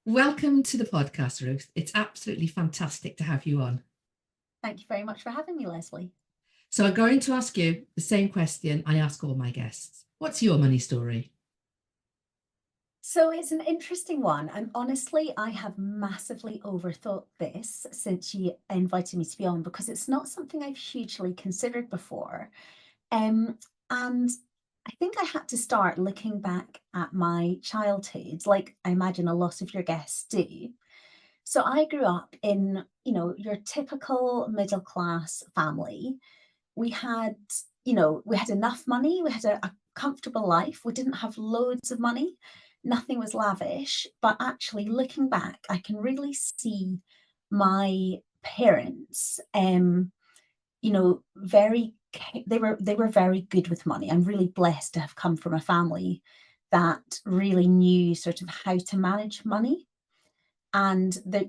Welcome to the podcast, Ruth. It's absolutely fantastic to have you on. Thank you very much for having me, Leslie. So, I'm going to ask you the same question I ask all my guests. What's your money story? So it's an interesting one. And honestly, I have massively overthought this since you invited me to be on because it's not something I've hugely considered before. Um, and I think I had to start looking back at my childhood, like I imagine a lot of your guests do. So I grew up in, your typical middle class family. We had, we had enough money, we had a comfortable life. We didn't have loads of money, nothing was lavish. But actually, looking back, I can really see my parents, they were very good with money. I'm really blessed to have come from a family that really knew sort of how to manage money, and that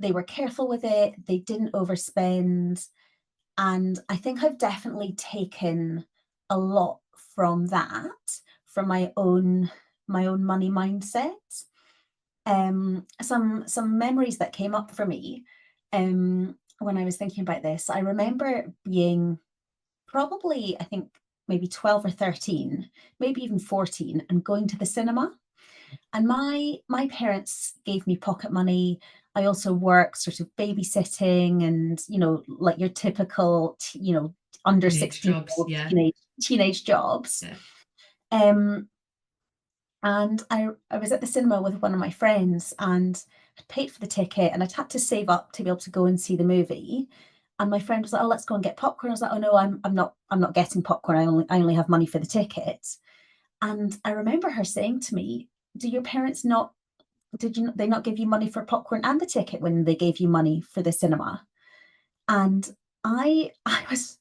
they were careful with it, they didn't overspend. And I think I've definitely taken a lot from that, from my own money mindset. Some memories that came up for me when I was thinking about this. I remember being probably, I think, maybe 12 or 13, maybe even 14, and going to the cinema. And my parents gave me pocket money. I also worked sort of babysitting and, like your typical, under Teenage 16 jobs, old yeah. teenage jobs. Yeah. Um, and I was at the cinema with one of my friends, and I'd paid for the ticket and I'd had to save up to be able to go and see the movie. And my friend was like, "Oh, let's go and get popcorn." I was like, "Oh no, I'm not getting popcorn. I only have money for the ticket." And I remember her saying to me, "Do your parents not they not give you money for popcorn and the ticket when they gave you money for the cinema?" And I was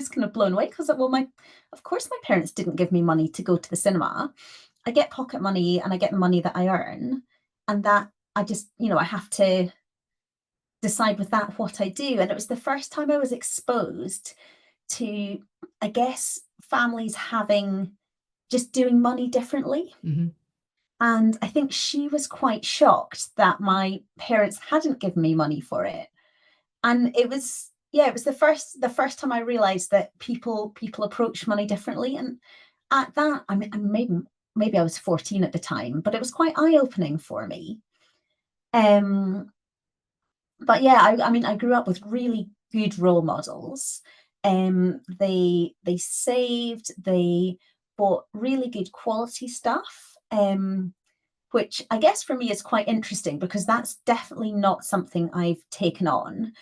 kind of blown away because, well, my of course my parents didn't give me money to go to the cinema. I get pocket money and I get the money that I earn, and that I just, I have to decide with that what I do. And it was the first time I was exposed to, I guess, families having just doing money differently. Hmm. And I think she was quite shocked that my parents hadn't given me money for it. And it was, yeah, it was the first time I realized that people approach money differently. And at that, I mean, maybe I was 14 at the time, but it was quite eye-opening for me. Um, but yeah, I mean, I grew up with really good role models. They saved, they bought really good quality stuff. Which I guess for me is quite interesting because that's definitely not something I've taken on.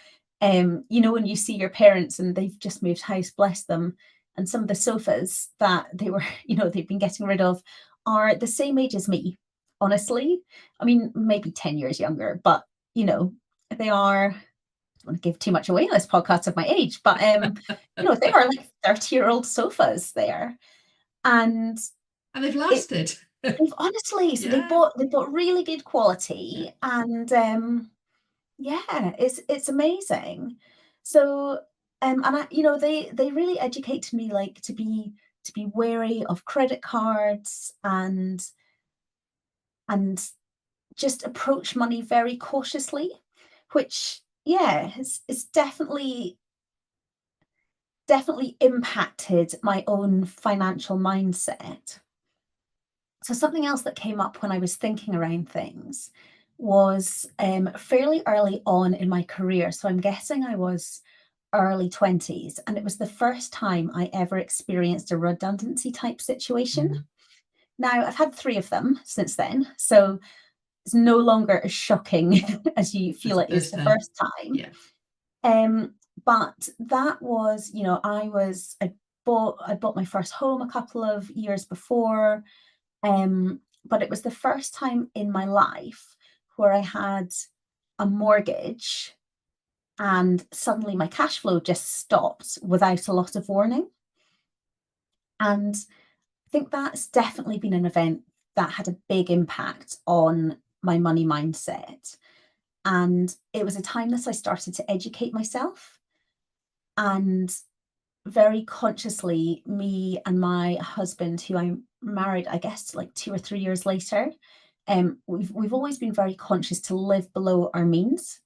When you see your parents and they've just moved house, bless them, and some of the sofas that they were, they've been getting rid of are the same age as me, honestly. I mean, maybe 10 years younger, but you know, they are, I don't want to give too much away on this podcast of my age, but they are like 30-year-old sofas there. And And they've it lasted. they've honestly, so Yeah. they bought really good Yeah. quality, and yeah, it's amazing. So and they really educated me, like, to be wary of credit cards, and just approach money very cautiously, which, yeah, has definitely impacted my own financial mindset. So something else that came up when I was thinking around things was fairly early on in my career. So I'm guessing I was early 20s, and it was the first time I ever experienced a redundancy type situation. Mm. Now, I've had three of them since then, so it's no longer as shocking as you That's feel the it is first the time. first time. Yeah. But that was, I bought my first home a couple of years before. But it was the first time in my life where I had a mortgage and suddenly my cash flow just stopped without a lot of warning. And I think that's definitely been an event that had a big impact on my money mindset. And it was a time that I started to educate myself, and very consciously, me and my husband, who I married, I guess, like 2 or 3 years later, we've always been very conscious to live below our means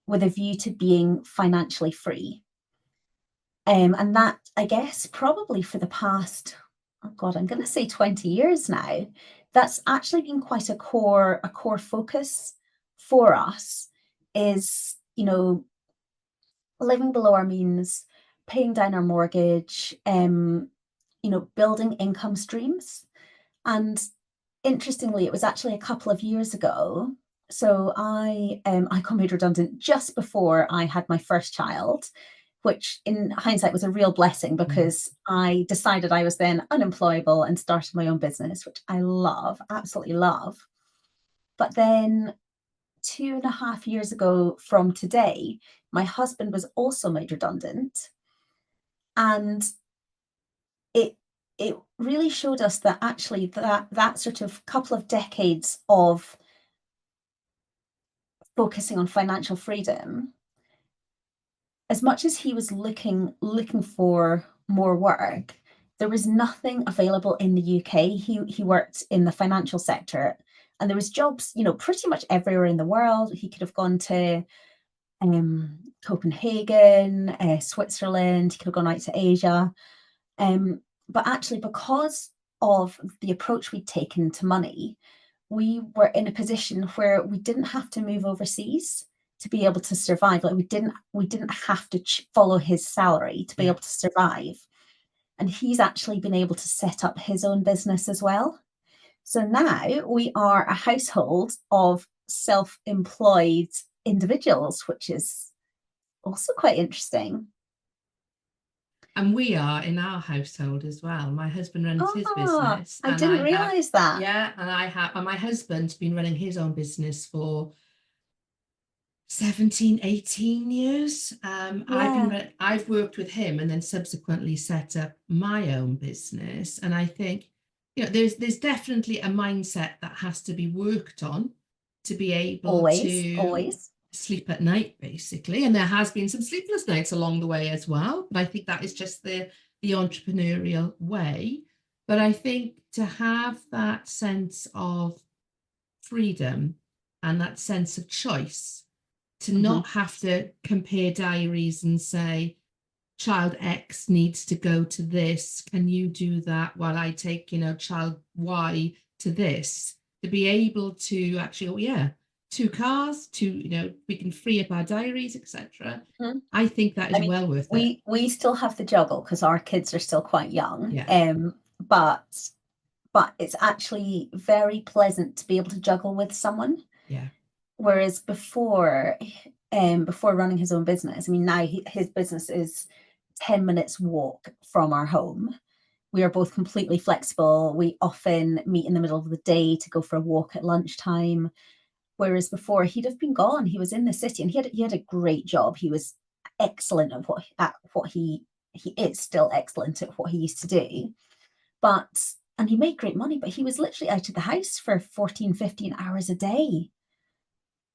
with a view to being financially free. And that, I guess, probably for the past, oh God, I'm going to say 20 years now, that's actually been quite a core focus for us, is, living below our means, paying down our mortgage, building income streams. And interestingly, it was actually a couple of years ago. So I got made redundant just before I had my first child, which in hindsight was a real blessing, because I decided I was then unemployable and started my own business, which I love, absolutely love. But then 2.5 years ago from today, my husband was also made redundant. And it really showed us that actually that sort of couple of decades of focusing on financial freedom, as much as he was looking for more work, there was nothing available in the UK. He worked in the financial sector, and there was jobs, pretty much everywhere in the world. He could have gone to Copenhagen, Switzerland. He could have gone out to Asia. But actually, because of the approach we'd taken to money, we were in a position where we didn't have to move overseas to be able to survive. Like we didn't have to follow his salary to be able to survive. And he's actually been able to set up his own business as well. So now we are a household of self-employed individuals, which is also quite interesting. And we are in our household as well. My husband runs his business. I didn't realise that. Yeah, and my husband's been running his own business for 17, 18 years. I've worked with him and then subsequently set up my own business. And I think, there's definitely a mindset that has to be worked on to be able to sleep at night, basically. And there has been some sleepless nights along the way as well. But I think that is just the entrepreneurial way. But I think to have that sense of freedom and that sense of choice, to not have to compare diaries and say, child X needs to go to this, can you do that while I take, child Y to this, to be able to actually, 2 cars, we can free up our diaries, etc. I think that is well worth it. We still have to juggle because our kids are still quite young. But it's actually very pleasant to be able to juggle with someone. Whereas before running his own business, now his business is 10 minutes walk from our home. We are both completely flexible. We often meet in the middle of the day to go for a walk at lunchtime. Whereas before, he'd have been gone. He was in the city, and he had a great job. He was excellent at what he is still excellent at what he used to do. And he made great money, but he was literally out of the house for 14, 15 hours a day.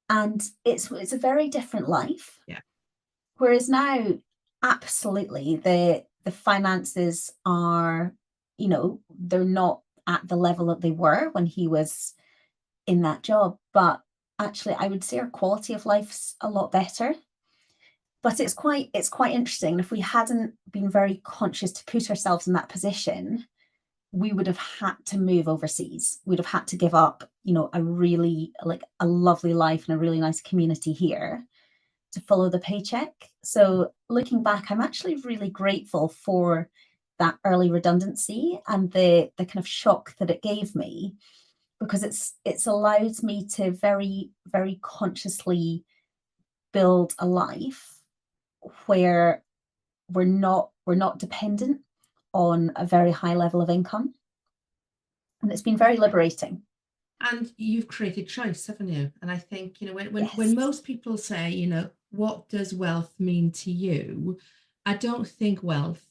And it's a very different life. Whereas now, absolutely, the finances are, they're not at the level that they were when he was in that job. But actually, I would say our quality of life's a lot better. But it's quite interesting. If we hadn't been very conscious to put ourselves in that position, we would have had to move overseas. We'd have had to give up, a really a lovely life and a really nice community here to follow the paycheck. So looking back, I'm actually really grateful for that early redundancy and the kind of shock that it gave me, because it's allowed me to very, very consciously build a life where we're not dependent on a very high level of income. And it's been very liberating. And you've created choice, haven't you? And I think, when most people say, what does wealth mean to you? I don't think wealth,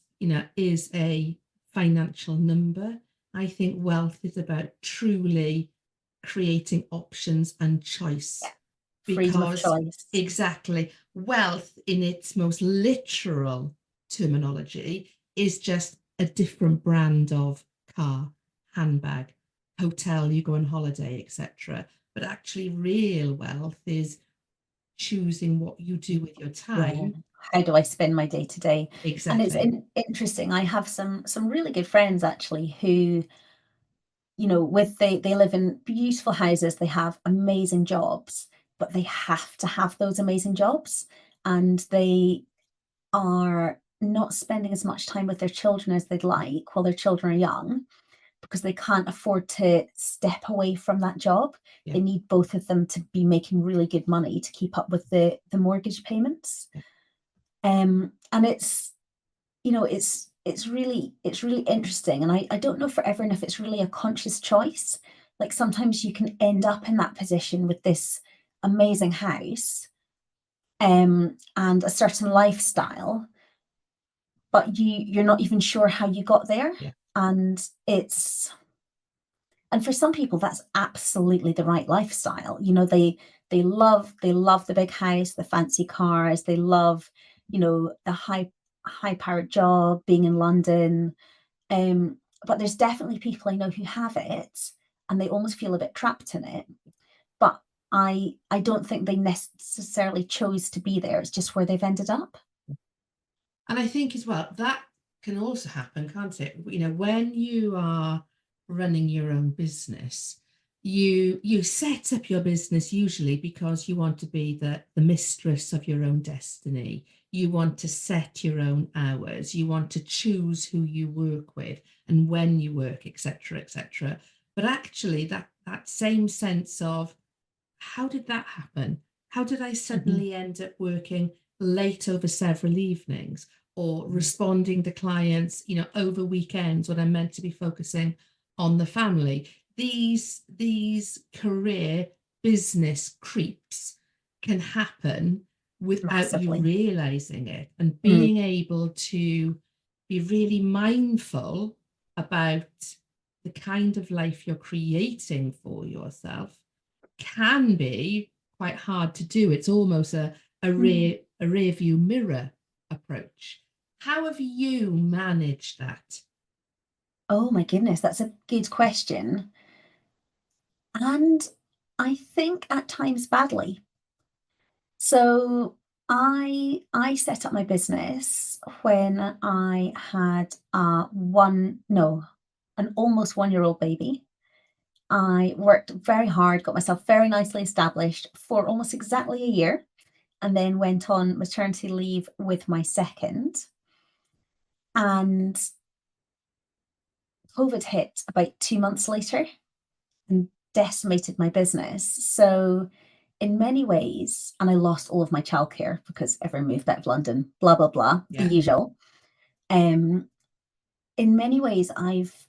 is a financial number. I think wealth is about truly creating options and choice. Freedom of choice. Exactly. Wealth in its most literal terminology is just a different brand of car, handbag, hotel you go on holiday, etc. But actually real wealth is choosing what you do with your Yeah. time. How do I spend my day to day? And it's Exactly. interesting. I have some really good friends actually who, with they live in beautiful houses, they have amazing jobs, but they have to have those amazing jobs, and they are not spending as much time with their children as they'd like while their children are young, because they can't afford to step away from that job. Yeah. They need both of them to be making really good money to keep up with the mortgage payments. Yeah. And it's really interesting. And I don't know for everyone if it's really a conscious choice. Like sometimes you can end up in that position with this amazing house, and a certain lifestyle, but you're not even sure how you got there. Yeah. And for some people that's absolutely the right lifestyle. They love the big house, the fancy cars, they love, the high powered job, being in London. But there's definitely people I know who have it and they almost feel a bit trapped in it. But I don't think they necessarily chose to be there. It's just where they've ended up. And I think as well, that can also happen, can't it? When you are running your own business, you set up your business usually because you want to be the mistress of your own destiny. You want to set your own hours. You want to choose who you work with and when you work, etc., etc. But actually, that same sense of how did that happen? How did I Mhm. suddenly end up working late over several evenings or responding to clients, over weekends when I'm meant to be focusing on the family? These career business creeps can happen without you Massively. realizing it, and Mm. being able to be really mindful about the kind of life you're creating for yourself can be quite hard to do. It's almost Mm. a rear view mirror approach. How have you managed that? Oh my goodness, that's a good question. And I think at times badly. So I set up my business when I had an almost 1-year-old baby. I worked very hard, got myself very nicely established for almost exactly a year, and then went on maternity leave with my second. And COVID hit about 2 months later and decimated my business. So, in many ways, and I lost all of my childcare because everyone moved out of London, blah, blah, blah, the Yeah. usual. Um, in many ways, I've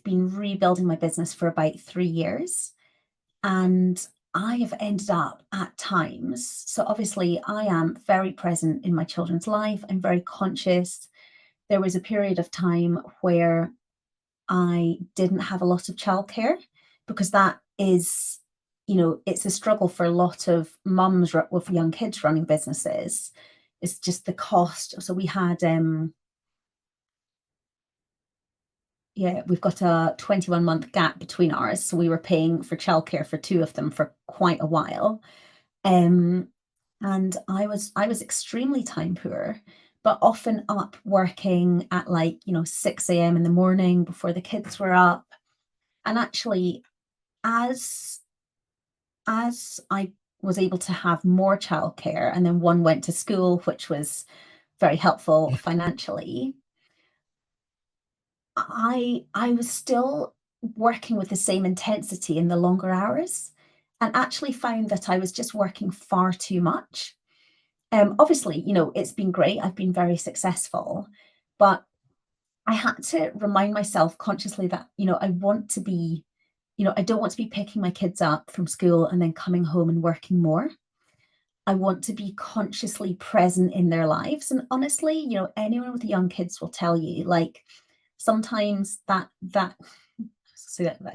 been rebuilding my business for about 3 years, and I have ended up at times. So obviously, I am very present in my children's life. I'm very conscious. There was a period of time where I didn't have a lot of childcare, because that is, it's a struggle for a lot of mums with young kids running businesses. It's just the cost. So we had, yeah, we've got a 21-month gap between ours. So we were paying for childcare for two of them for quite a while. Um, and I was extremely time poor, but often up working at 6 a.m. in the morning before the kids were up. And actually, as I was able to have more childcare, and then one went to school, which was very helpful Yeah. financially, I was still working with the same intensity in the longer hours, and actually found that I was just working far too much. Obviously, it's been great. I've been very successful, but I had to remind myself consciously that, I want to be, I don't want to be picking my kids up from school and then coming home and working more. I want to be consciously present in their lives. And honestly, anyone with young kids will tell you, like, sometimes that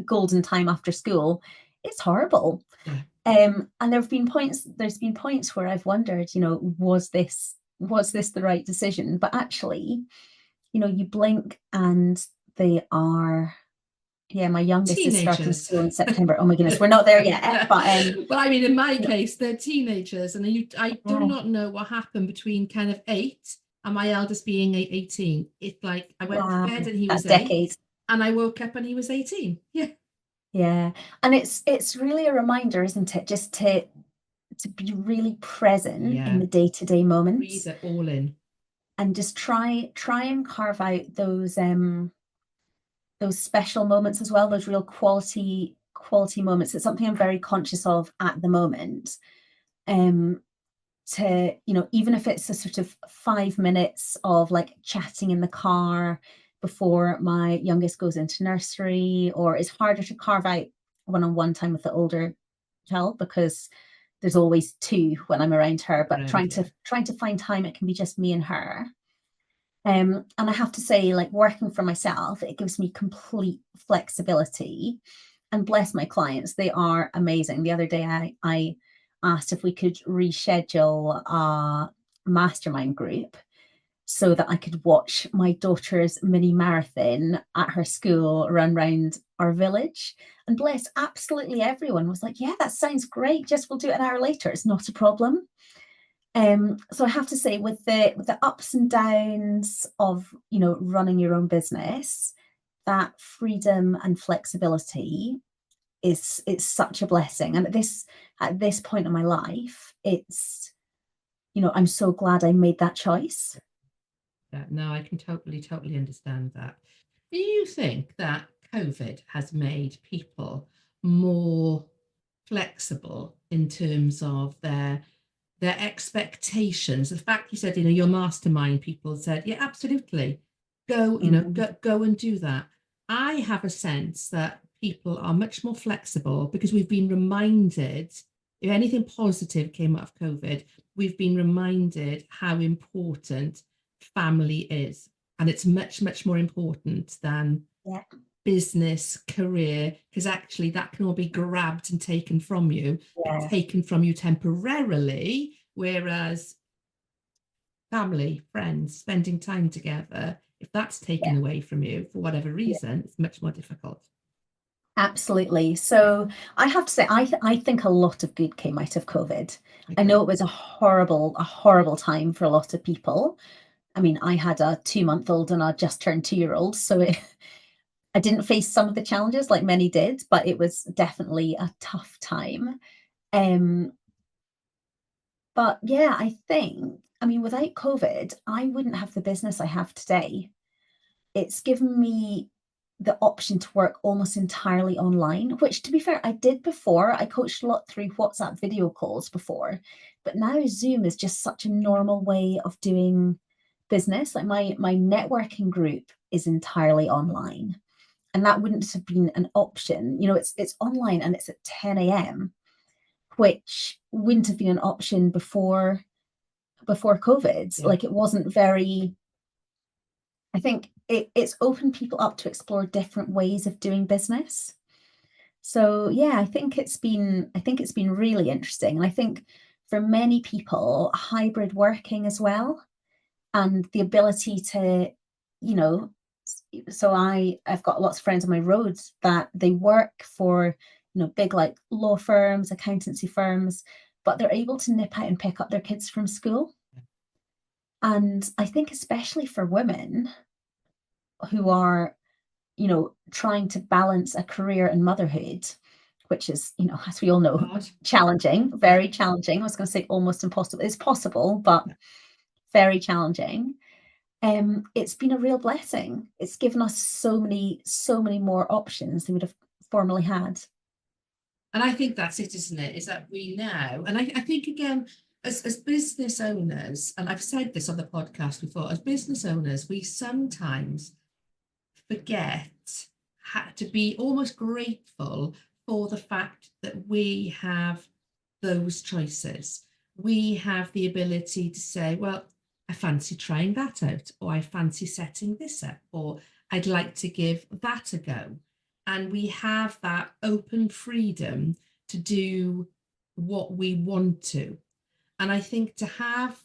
golden time after school, it's horrible. Yeah. And there's been points where I've wondered, was this the right decision? But actually, you blink and they are Yeah, my youngest is starting Teenagers. school in September. Oh my goodness, we're not there yet. But Well, I mean, in my case, they're teenagers, and I do yeah, not know what happened between kind of 8 and my eldest being 18. It's like I went to wow, bed and he that was 8, decade. and I woke up and he was 18. Yeah. Yeah. And it's really a reminder, isn't it? Just to be really present in Yeah. the day-to-day Breathe moments, it all in. and just try and carve out those special moments as well, those real quality moments. It's something I'm very conscious of at the moment. Um, to, even if it's a sort of 5 minutes of like chatting in the car before my youngest goes into nursery, or it's harder to carve out one-on-one time with the older child because there's always two when I'm around her, but Around, yeah. trying to find time it can be just me and her. And I have to say, like, working for myself, it gives me complete flexibility. And bless my clients, they are amazing. The other day, I asked if we could reschedule a mastermind group so that I could watch my daughter's mini marathon at her school run round our village. And bless, absolutely everyone was like, yeah, that sounds great. Just we'll do it an hour later. It's not a problem. So I have to say, with the ups and downs of running your own business, that freedom and flexibility is it's such a blessing. And at this point in my life, it's I'm so glad I made that choice. Yeah, no, I can totally understand that. Do you think that COVID has made people more flexible in terms of their expectations? The fact you said, your mastermind people said, yeah, absolutely. Go, Mm, go and do that. I have a sense that people are much more flexible because we've been reminded, if anything positive came out of COVID, we've been reminded how important family is. And it's much more important than yeah, business, career, because actually that can all be grabbed and taken from you, but yeah, taken from you temporarily. Whereas family, friends, spending time together, if that's yeah, taken away from you for whatever yeah. reason, it's much more difficult. Absolutely. So I have to say, I think a lot of good came out of COVID. I know Okay. it was a horrible time for a lot of people. I mean, I had a 2-month-old and a just turned 2-year-old, so I didn't face some of the challenges like many did, but it was definitely a tough time. Um, but yeah, I mean, without COVID, I wouldn't have the business I have today. It's given me the option to work almost entirely online, which, to be fair, I did before. I coached a lot through WhatsApp video calls before, but now Zoom is just such a normal way of doing business. Like my networking group is entirely online, and that wouldn't have been an option. It's online and it's at 10 a.m., which wouldn't have been an option before COVID. Yeah. Like, it wasn't very. I think it's opened people up to explore different ways of doing business. So yeah, I think it's been really interesting. And I think for many people, hybrid working as well, and the ability to, you know, so I've got lots of friends on my roads that they work for, big like law firms, accountancy firms, but they're able to nip out and pick up their kids from school. And I think especially for women who are trying to balance a career and motherhood, which is, as we all know, God. challenging, Yeah. very challenging. I was going to say almost impossible. It's possible, but very challenging. It's been a real blessing. It's given us so many more options than we would have formerly had. And I think that's it, isn't it? Is that we now, and I think again, as business owners, and I've said this on the podcast before, as business owners, we sometimes forget to be almost grateful for the fact that we have those choices. We have the ability to say, well, I fancy trying that out, or I fancy setting this up, or I'd like to give that a go. And we have that open freedom to do what we want to. And I think to have,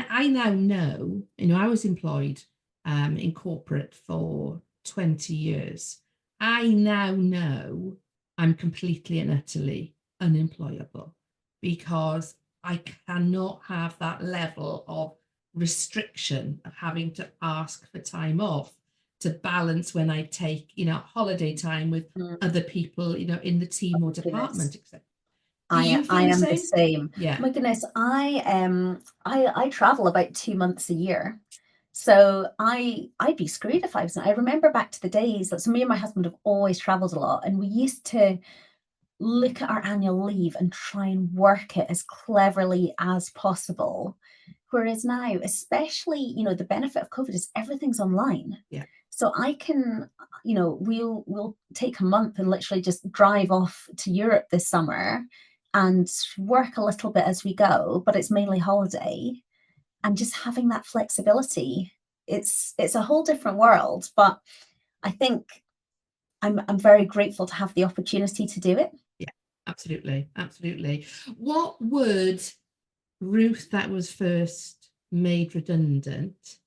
I now know, I was employed in corporate for 20 years. I now know I'm completely and utterly unemployable because I cannot have that level of restriction of having to ask for time off to balance when I take, holiday time with Mm, other people, in the team or goodness. department, etc. Do you I feel the am the same? same. Yeah. My goodness, I travel about 2 months a year. So I'd be screwed if I was not. I remember back to the days that, so me and my husband have always traveled a lot, and we used to look at our annual leave and try and work it as cleverly as possible. Whereas now, especially, the benefit of COVID is everything's online. Yeah. So I can, we'll take a month and literally just drive off to Europe this summer and work a little bit as we go, but it's mainly holiday. And just having that flexibility, it's a whole different world. But I think I'm very grateful to have the opportunity to do it. Yeah, absolutely. Absolutely. What would Ruth that was first made redundant,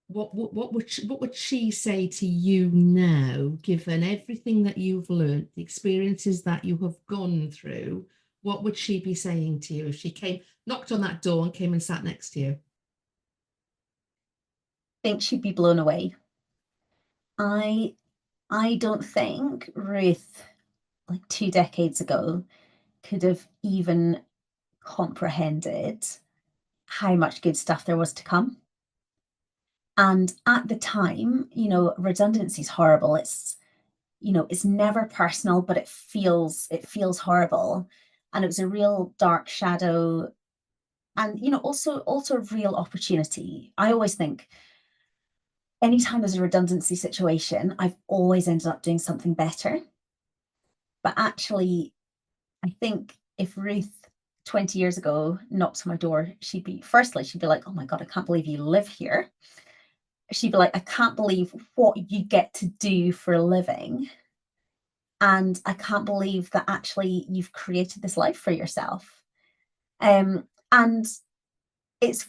what would she say to you now, given everything that you've learned, the experiences that you have gone through? What would she be saying to you if she came, knocked on that door and came and sat next to you? I think she'd be blown away. I I don't think Ruth, like 2 decades ago, could have even comprehended how much good stuff there was to come. And at the time, redundancy is horrible. It's never personal, but it feels horrible. And it was a real dark shadow, and also a real opportunity. I always think anytime there's a redundancy situation, I've always ended up doing something better. But actually, I think if Ruth 20 years ago knocked on my door, she'd be like, oh my God, I can't believe you live here. She'd be like, I can't believe what you get to do for a living. And I can't believe that actually you've created this life for yourself. And is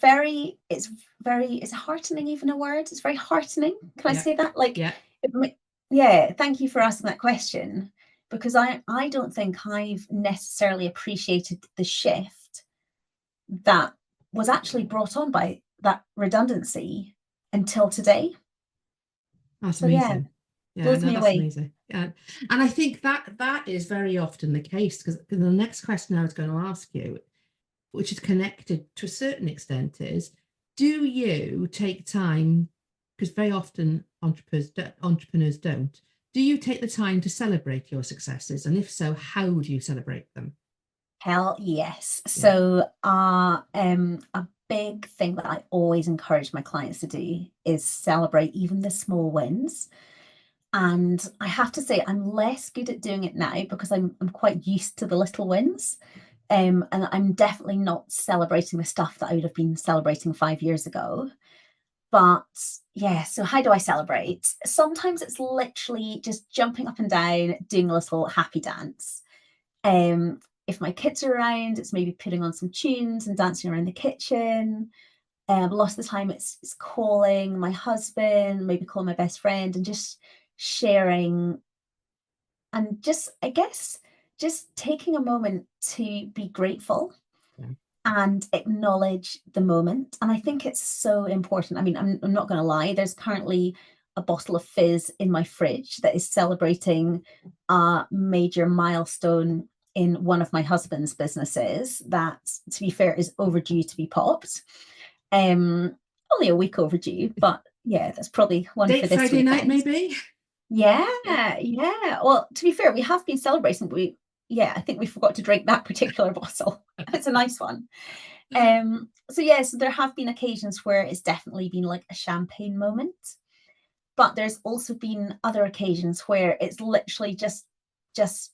heartening even a word? It's very heartening. Can I Yeah. say that? Like, Yeah. yeah, thank you for asking that question, because I don't think I've necessarily appreciated the shift that was actually brought on by that redundancy until today. That's So yeah, amazing. Yeah, blows no, me that's away. amazing. Yeah. And I think that is very often the case, because the next question I was going to ask you, which is connected to a certain extent, is do you take time, because very often entrepreneurs don't, do you take the time to celebrate your successes? And if so, how do you celebrate them? Hell yes. Yeah. So a big thing that I always encourage my clients to do is celebrate even the small wins. And I have to say, I'm less good at doing it now because I'm quite used to the little wins. And I'm definitely not celebrating the stuff that I would have been celebrating 5 years ago. But yeah, so how do I celebrate? Sometimes it's literally just jumping up and down, doing a little happy dance. Um, if my kids are around, it's maybe putting on some tunes and dancing around the kitchen. Lots of the time, it's calling my husband, maybe calling my best friend, and just sharing, and just, I guess, just taking a moment to be grateful Yeah. and acknowledge the moment. And I think it's so important. I mean, I'm not going to lie, there's currently a bottle of fizz in my fridge that is celebrating a major milestone in one of my husband's businesses that, to be fair, is overdue to be popped. Only a week overdue, but yeah, that's probably one for Date this Friday night, weekend. maybe? Yeah, Yeah. yeah. Well, to be fair, we have been celebrating, but yeah, I think we forgot to drink that particular bottle. It's a nice one. So yeah, so there have been occasions where it's definitely been like a champagne moment, but there's also been other occasions where it's literally just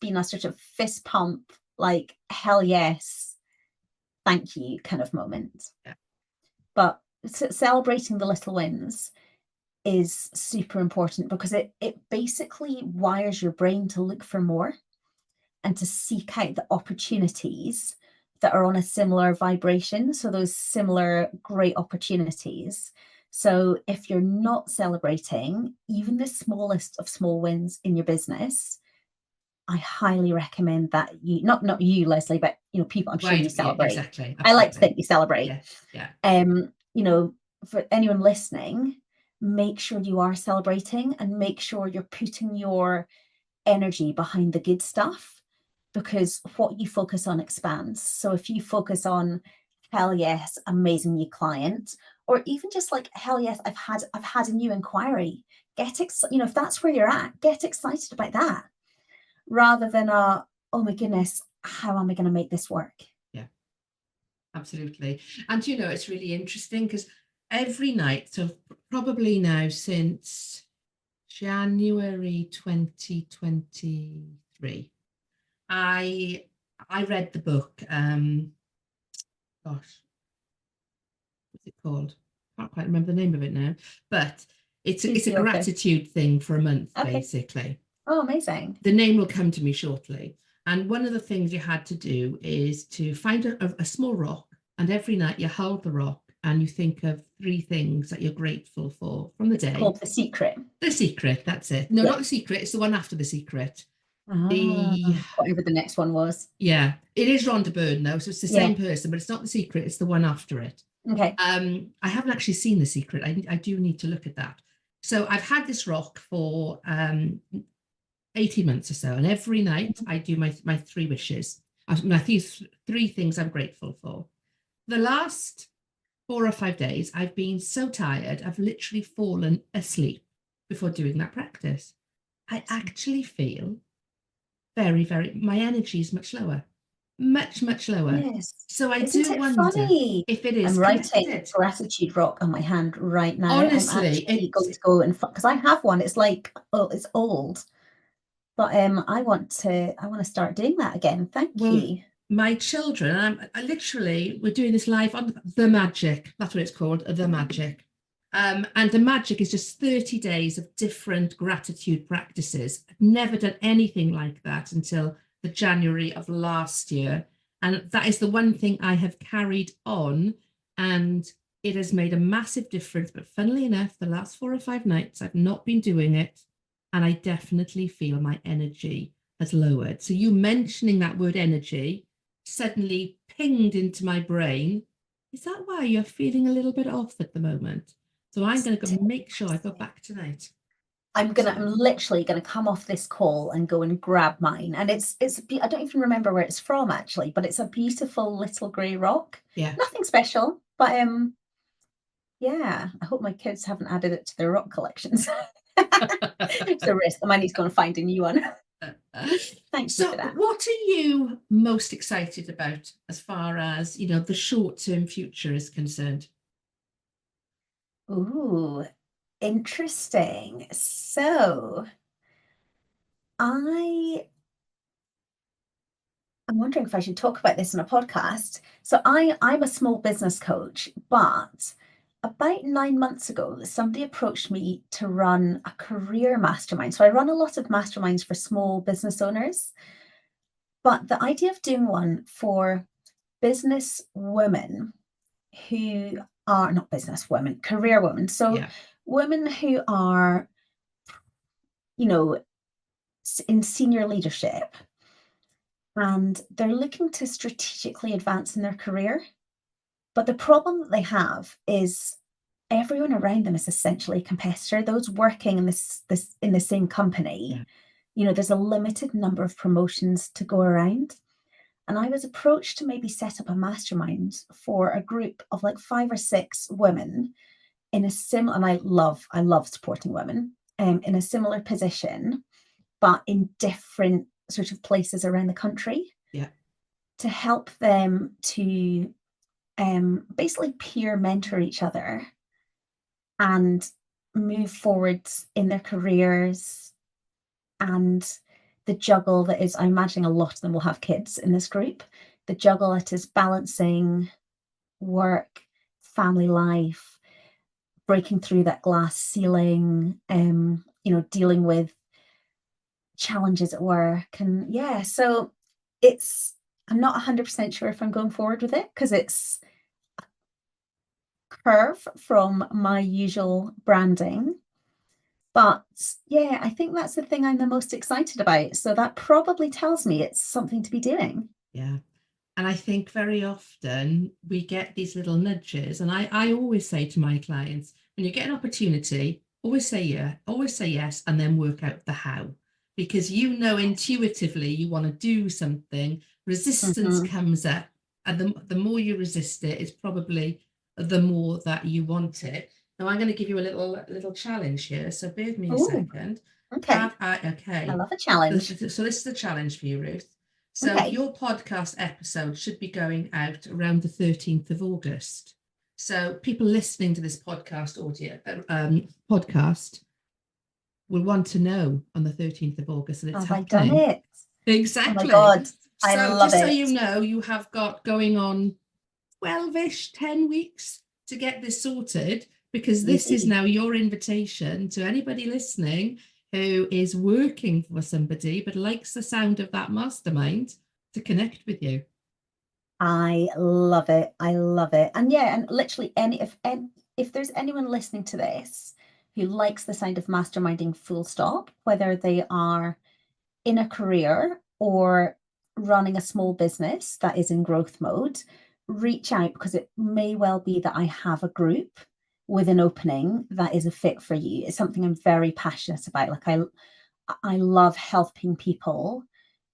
been a sort of fist pump, like hell yes, thank you kind of moment. Yeah. But celebrating the little wins is super important because it basically wires your brain to look for more and to seek out the opportunities that are on a similar vibration. So those similar great opportunities. So if you're not celebrating even the smallest of small wins in your business, I highly recommend that you, not you, Leslie, but people, I'm sure you Yeah, celebrate. exactly. I like to Absolutely. think you celebrate. Yeah. Yeah. For anyone listening, make sure you are celebrating and make sure you're putting your energy behind the good stuff, because what you focus on expands. So if you focus on, hell yes, amazing new client, or even just like, hell yes, I've had a new inquiry, if that's where you're at, get excited about that, rather than oh my goodness, how am I going to make this work? Yeah, absolutely. And it's really interesting because every night, so probably now since January 2023, I read the book. Gosh, what's it called? I can't quite remember the name of it now, but it's Who's a the author? gratitude thing for a month, Okay. basically. Oh, amazing. The name will come to me shortly. And one of the things you had to do is to find a small rock, and every night you hold the rock and you think of 3 things that you're grateful for from the It's day. called The Secret. The Secret, that's it. No, not The Secret, it's the one after The Secret. Whatever the next one was. Yeah, it is Rhonda Byrne though, so it's the Yeah. same person, but it's not The Secret, it's the one after it. Okay. I haven't actually seen The Secret. I do need to look at that. So I've had this rock for 18 months or so, and every night I do my 3 wishes. My 3 things I'm grateful for. The last 4 or 5 days, I've been so tired, I've literally fallen asleep before doing that practice. I actually feel my energy is much lower, much lower. Yes. So I Isn't do it wonder funny? if it is I'm writing connected. gratitude rock on my hand right now. I'm Honestly, actually going to go and because I have one. It's like, oh, it's old, but I want to start doing that again. Thank well, you. my children, I literally, we're doing this live on The Magic. That's what it's called, The Magic. And The Magic is just 30 days of different gratitude practices. I've never done anything like that until the January of last year. And that is the one thing I have carried on. And it has made a massive difference. But funnily enough, the last 4 or 5 nights, I've not been doing it. And I definitely feel my energy has lowered. So you mentioning that word energy suddenly pinged into my brain. Is that why you're feeling a little bit off at the moment? So I'm going to go make sure I go back tonight. I'm literally gonna come off this call and go and grab mine. And I don't even remember where it's from actually, but it's a beautiful little grey rock. Yeah. Nothing special, but yeah, I hope my kids haven't added it to their rock collections. It's a risk. I might need to go and find a new one. Thank you for that. What are you most excited about as far as, the short-term future is concerned? Ooh, interesting. So I'm wondering if I should talk about this in a podcast. So I'm a small business coach, but about 9 months ago, somebody approached me to run a career mastermind. So I run a lot of masterminds for small business owners, but the idea of doing one for business women who are not business women, career women. So Yeah. women who are, in senior leadership and they're looking to strategically advance in their career. But the problem that they have is everyone around them is essentially a competitor. Those working in this in the same company, there's a limited number of promotions to go around. And I was approached to maybe set up a mastermind for a group of like 5 or 6 women in a similar, and I love supporting women in a similar position, but in different sort of places around the country. Yeah. To help them to basically peer mentor each other and move forwards in their careers, and the juggle that is, I'm imagining a lot of them will have kids in this group, the juggle that is balancing work, family life, breaking through that glass ceiling, dealing with challenges at work. And yeah, so I'm not 100% sure if I'm going forward with it because it's curve from my usual branding. But yeah, I think that's the thing I'm the most excited about. So that probably tells me it's something to be doing. Yeah. And I think very often we get these little nudges. And I always say to my clients, when you get an opportunity, always say yeah, always say yes, and then work out the how. Because you know intuitively you want to do something, resistance Mm-hmm. comes up, and the more you resist it, it's probably the more that you want it. Now I'm going to give you a little challenge here. So bear with me a Oh, second. okay. I Okay. love a challenge. So this is the challenge for you, Ruth. So Okay. your podcast episode should be going out around the 13th of August. So people listening to this podcast will want to know on the 13th of August that it's Have I done happening. it? Oh my Exactly. God. I So love just so it. you know, you have got going on 12-ish, 10 weeks to get this sorted, because this is Easy. now your invitation to anybody listening who is working for somebody but likes the sound of that mastermind to connect with you. I love it. I love it. And yeah, and literally if there's anyone listening to this who likes the sound of masterminding full stop, whether they are in a career or running a small business that is in growth mode, reach out, because it may well be that I have a group with an opening that is a fit for you. It's something I'm very passionate about. Like I love helping people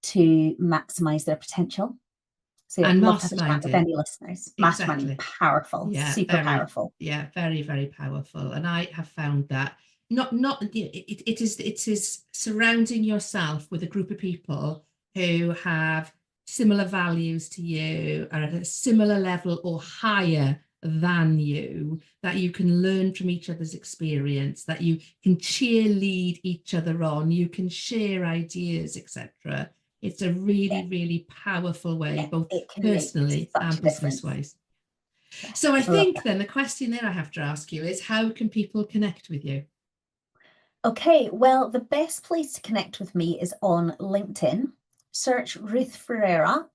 to maximize their potential. So yeah, And love to have a chat with masterminding, any listeners. Masterminding, exactly. powerful, super powerful. Very, very powerful. And I have found that not it is surrounding yourself with a group of people who have similar values to you, are at a similar level or higher than you, that you can learn from each other's experience, that you can cheerlead each other on, you can share ideas, etc. It's a Yeah, really, really powerful way, yeah, both it can make personally such and a difference. business wise. Yeah, So I I love think that. then the question that I have to ask you is, how can people connect with you? Okay, well, the best place to connect with me is on LinkedIn. Search Ruth Ferreira.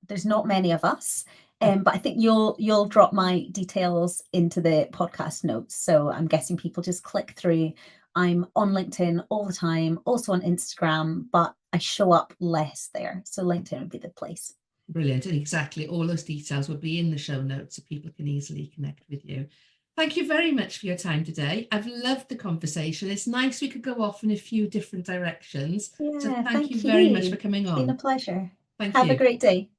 There's not many of us, but I think you'll drop my details into the podcast notes. So I'm guessing people just click through. I'm on LinkedIn all the time, also on Instagram, but I show up less there. So LinkedIn would be the place. Brilliant. And exactly, all those details will be in the show notes so people can easily connect with you. Thank you very much for your time today. I've loved the conversation. It's nice we could go off in a few different directions. So Yeah, thank you thank very much for you. coming It's been a on. pleasure. Thank Have a you. great day.